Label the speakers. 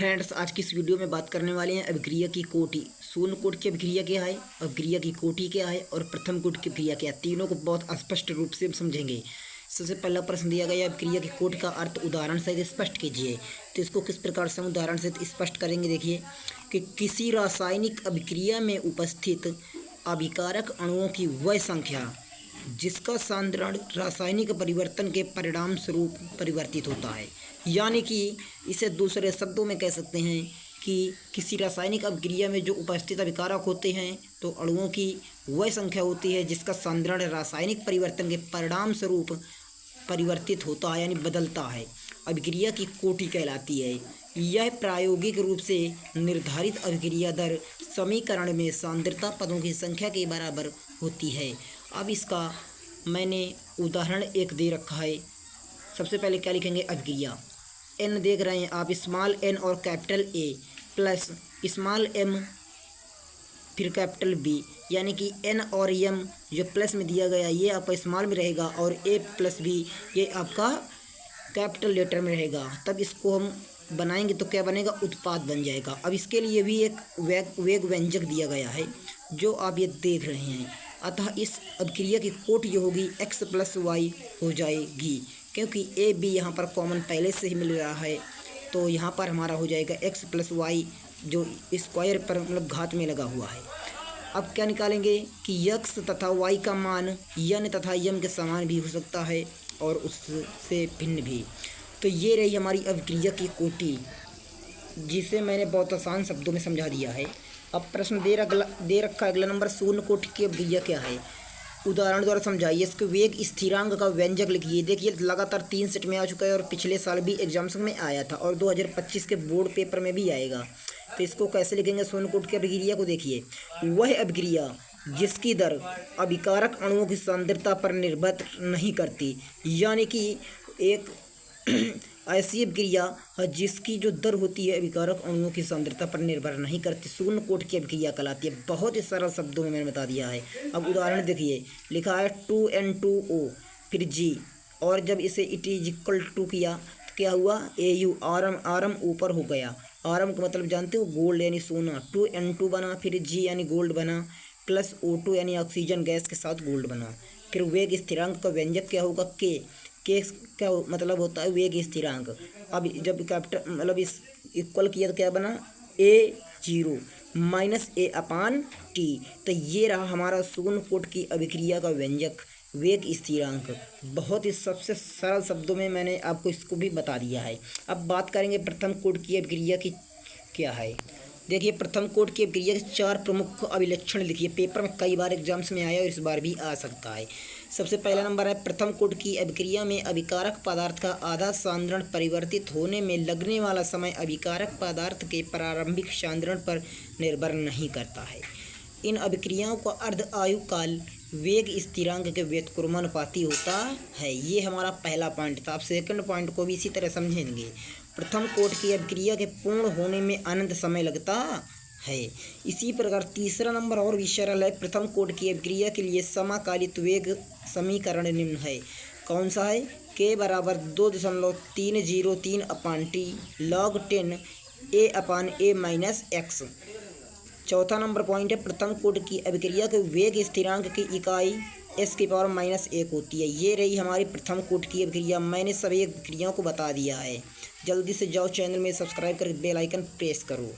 Speaker 1: Friends, आज की इस वीडियो में बात करने वाले हैं अभिक्रिया की कोटि। शून्य कोटि की अभिक्रिया क्या है, अभिक्रिया की कोटि क्या है और प्रथम कोटि की अभिक्रिया क्या है, तीनों को बहुत स्पष्ट रूप से समझेंगे। सबसे पहला प्रश्न दिया गया है, अभिक्रिया की कोटि का अर्थ उदाहरण सहित स्पष्ट कीजिए। तो इसको किस प्रकार से हम उदाहरण सहित स्पष्ट करेंगे, देखिए कि किसी रासायनिक अभिक्रिया में उपस्थित अभिकारक अणुओं की वह संख्या जिसका सांद्रण रासायनिक परिवर्तन के परिणाम स्वरूप परिवर्तित होता है। यानी कि इसे दूसरे शब्दों में कह सकते हैं कि किसी रासायनिक अभिक्रिया में जो उपस्थित अभिकारक होते हैं तो अणुओं की वह संख्या होती है जिसका सांद्रण रासायनिक परिवर्तन के परिणाम स्वरूप परिवर्तित होता है, यानी बदलता है, अभिक्रिया की कोटि कहलाती है। यह प्रायोगिक रूप से निर्धारित अभिक्रिया दर समीकरण में सांद्रता पदों की संख्या के बराबर होती है। अब इसका मैंने उदाहरण एक दे रखा है। सबसे पहले क्या लिखेंगे, अभिक्रिया एन देख रहे हैं आप, स्मॉल एन और capital A plus small M फिर कैपिटल बी, यानी कि एन और एम जो प्लस में दिया गया ये आपका स्मॉल में रहेगा और ए प्लस बी ये आपका कैपिटल लेटर में रहेगा। तब इसको हम बनाएंगे तो क्या बनेगा, उत्पाद बन जाएगा। अब इसके लिए भी एक वेग व्यंजक दिया गया है जो आप ये देख रहे हैं। अतः इस अभिक्रिया की कोटि जो होगी x प्लस वाई हो जाएगी, क्योंकि ए बी यहाँ पर कॉमन पहले से ही मिल रहा है तो यहाँ पर हमारा हो जाएगा x प्लस वाई जो स्क्वायर पर मतलब घात में लगा हुआ है। अब क्या निकालेंगे कि x तथा y का मान n तथा m के समान भी हो सकता है और उससे भिन्न भी। तो ये रही हमारी अभिक्रिया की कोटि, जिसे मैंने बहुत आसान शब्दों में समझा दिया है। अब प्रश्न दे रखा है अगला नंबर, शून्य कोटि की अभिक्रिया क्या है, उदाहरण द्वारा समझाइए। इसके वेग स्थिरांक का व्यंजक लिखिए। देखिए लगातार 3 सेट में आ चुका है और पिछले साल भी एग्जाम्स में आया था और 2025 के बोर्ड पेपर में भी आएगा। तो इसको कैसे लिखेंगे, शून्य कोटि की अभिक्रिया को देखिए, वह अभिक्रिया जिसकी दर अभिकारक अणुओं की सांद्रता पर निर्भर नहीं करती, यानी कि एक ऐसी अभिक्रिया जिसकी जो दर होती है अभिकारक अणुओं की सांद्रता पर निर्भर नहीं करती, शून्य कोटि की अभिक्रिया कहलाती है। बहुत ही सरल शब्दों में मैंने बता दिया है। अब उदाहरण देखिए, लिखा है 2N2O फिर G, और जब इसे इट इज इक्वल टू किया तो क्या हुआ, AU आरम ऊपर हो गया। आरम का मतलब जानते हो, गोल्ड यानी सोना। 2N2 बना, फिर G यानी गोल्ड बना, प्लस O2 यानी ऑक्सीजन गैस के साथ गोल्ड बना। फिर वेग स्थिरांक का व्यंजक क्या होगा, के क्या मतलब होता है, वेग स्थिरांक। अब जब कैपिटल मतलब इस इक्वल किया तो क्या बना, A0 माइनस A/T। तो ये रहा हमारा शून्य कोटि की अभिक्रिया का व्यंजक, वेग स्थिरांक। बहुत ही सबसे सरल शब्दों में मैंने आपको इसको भी बता दिया है। अब बात करेंगे प्रथम कोटि की अभिक्रिया की क्या है। देखिए प्रथम कोटि की अभिक्रिया के 4 प्रमुख अभिलक्षण लिखिए। पेपर में कई बार एग्जाम्स में आया और इस बार भी आ सकता है। सबसे पहला नंबर है, प्रथम कोटि की अभिक्रिया में अभिकारक पदार्थ का आधा सांद्रण परिवर्तित होने में लगने वाला समय अभिकारक पदार्थ के प्रारंभिक सांद्रण पर निर्भर नहीं करता है। इन अभिक्रियाओं का अर्ध आयु काल वेग स्थिरांक के व्युत्क्रमानुपाती होता है। ये हमारा पहला पॉइंट था। आप सेकंड पॉइंट को भी इसी तरह समझेंगे। प्रथम कोटि की अभिक्रिया के पूर्ण होने में अनंत समय लगता है। इसी प्रकार तीसरा नंबर और भी सरल है। प्रथम कोटि की अभिक्रिया के लिए समाकालित वेग समीकरण निम्न है। कौन सा है, k बराबर 2.303/T log 10 A/A minus x। चौथा नंबर पॉइंट है, प्रथम कोटि की अभिक्रिया के वेग स्थिरांक की इकाई s⁻⁻1 होती है। ये रही हमारी प्रथम कोटि की अभिक्रिया। मैंने सभी अभिक्रियाओं को बता दिया है। जल्दी से जाओ चैनल में सब्सक्राइब कर बेल आइकन प्रेस करो।